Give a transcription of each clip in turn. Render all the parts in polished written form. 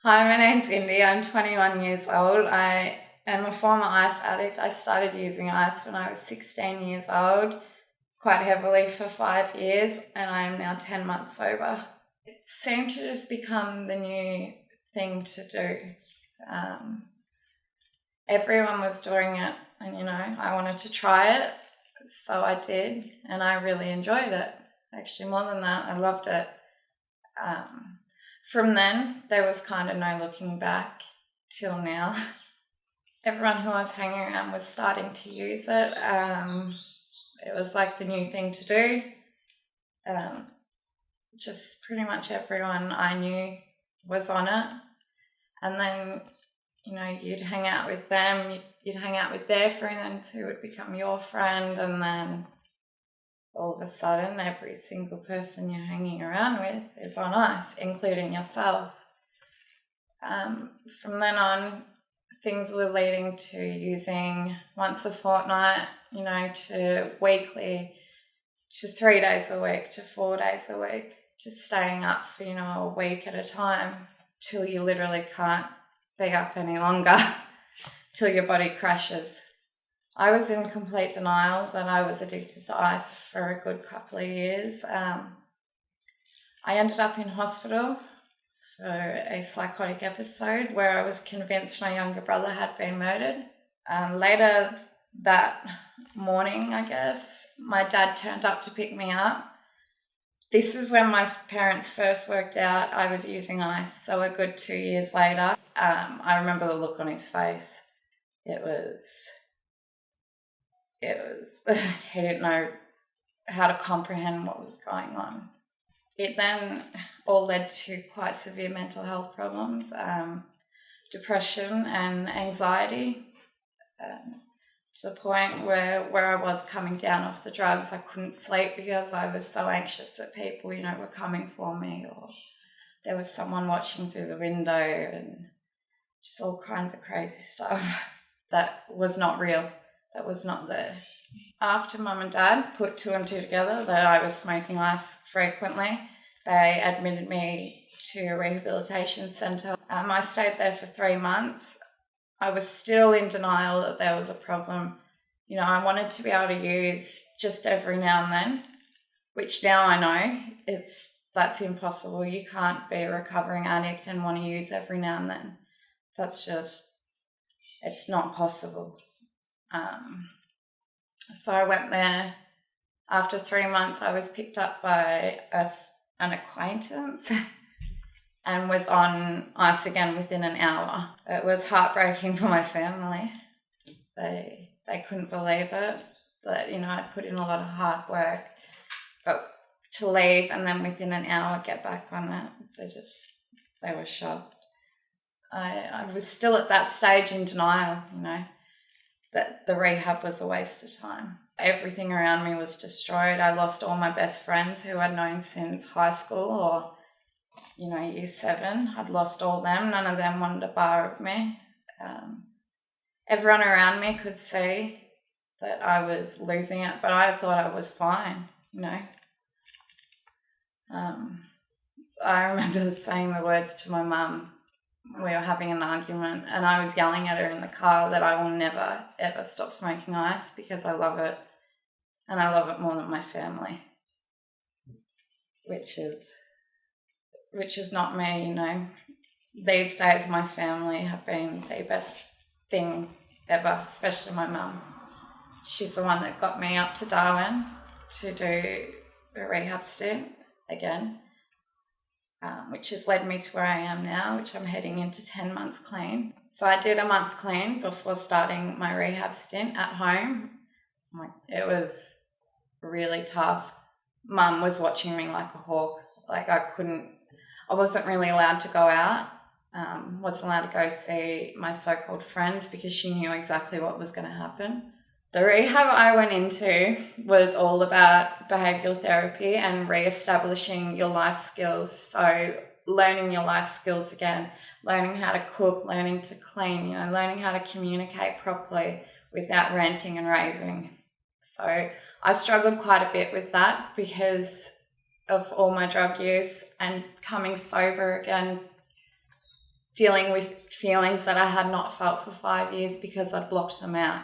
Hi, my name's Indya. I'm 21 years old. I am a former ice addict. I started using ice when I was 16 years old, quite heavily for 5 years, and I am now 10 months sober. It seemed to just become the new thing to do. Um, Everyone was doing it, and I wanted to try it, so I did, and I really enjoyed it. Actually, more than that, I loved it. Um, from then, there was kind of no looking back till now. Everyone who I was hanging around was starting to use it. It was like the new thing to do. Just pretty much everyone I knew was on it. And then, you'd hang out with them, you'd hang out with their friends who would become your friend, and then all of a sudden every single person you're hanging around with is on ice, including yourself. From then on, things were leading to using once a fortnight, to weekly, to 3 days a week, to 4 days a week, just staying up for, a week at a time till you literally can't be up any longer, till your body crashes. I was in complete denial that I was addicted to ice for a good couple of years. I ended up in hospital for a psychotic episode where I was convinced my younger brother had been murdered. Later that morning, I guess, my dad turned up to pick me up. This is when my parents first worked out I was using ice, so a good 2 years later. I remember the look on his face. It was he didn't know how to comprehend what was going on. It then all led to quite severe mental health problems, depression and anxiety, to the point where I was coming down off the drugs. I couldn't sleep because I was so anxious that people, were coming for me, or there was someone watching through the window, and just all kinds of crazy stuff that was not real, that was not there. After Mum and Dad put two and two together that I was smoking ice frequently, they admitted me to a rehabilitation centre. I stayed there for 3 months. I was still in denial that there was a problem. I wanted to be able to use just every now and then, which now I know that's impossible. You can't be a recovering addict and want to use every now and then. It's not possible. So I went there. After 3 months, I was picked up by an acquaintance and was on ice again within an hour. It was heartbreaking for my family. They couldn't believe it, that, I'd put in a lot of hard work, but to leave and then within an hour get back on it, they were shocked. I was still at that stage in denial, that the rehab was a waste of time. Everything around me was destroyed. I lost all my best friends who I'd known since high school or, year 7. I'd lost all them. None of them wanted to bar with me. Everyone around me could see that I was losing it, but I thought I was fine, I remember saying the words to my mum. We were having an argument and I was yelling at her in the car that I will never, ever stop smoking ice because I love it, and I love it more than my family, which is not me, These days my family have been the best thing ever, especially my mum. She's the one that got me up to Darwin to do a rehab stint again, which has led me to where I am now, which I'm heading into 10 months clean. So I did a month clean before starting my rehab stint at home. It was really tough. Mum was watching me like a hawk. I wasn't really allowed to go out. Wasn't allowed to go see my so-called friends because she knew exactly what was going to happen. The rehab I went into was all about behavioural therapy and re-establishing your life skills. So learning your life skills again, learning how to cook, learning to clean, learning how to communicate properly without ranting and raving. So I struggled quite a bit with that because of all my drug use, and coming sober again dealing with feelings that I had not felt for 5 years because I'd blocked them out.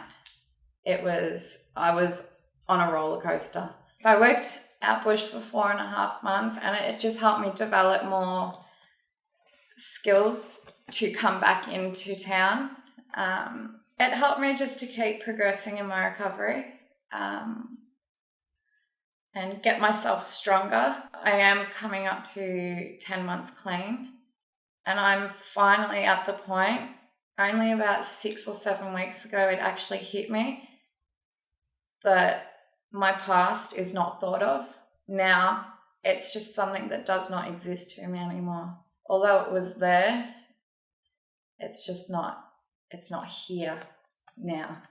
I was on a roller coaster. So I worked out bush for 4.5 months, and it just helped me develop more skills to come back into town. It helped me just to keep progressing in my recovery and get myself stronger. I am coming up to 10 months clean, and I'm finally at the point, only about 6 or 7 weeks ago, it actually hit me that my past is not thought of. Now, it's just something that does not exist to me anymore. Although it was there, it's not here now.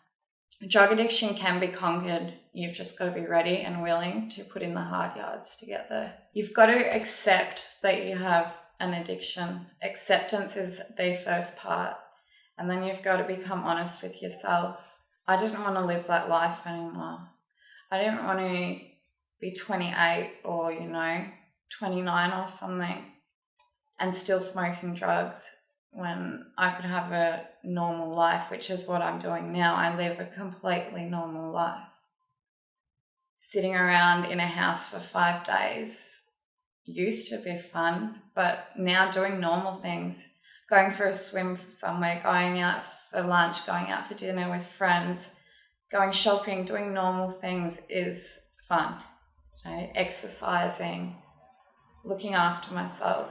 Drug addiction can be conquered. You've just got to be ready and willing to put in the hard yards to get there. You've got to accept that you have an addiction. Acceptance is the first part. And then you've got to become honest with yourself. I didn't want to live that life anymore. I didn't want to be 28 or, 29 or something and still smoking drugs when I could have a normal life, which is what I'm doing now. I live a completely normal life. Sitting around in a house for 5 days used to be fun, but now doing normal things, going for a swim somewhere, going out for lunch, going out for dinner with friends, going shopping, doing normal things is fun. Exercising, looking after myself.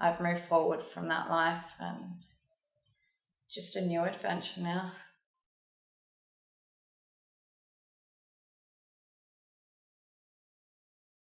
I've moved forward from that life and just a new adventure now.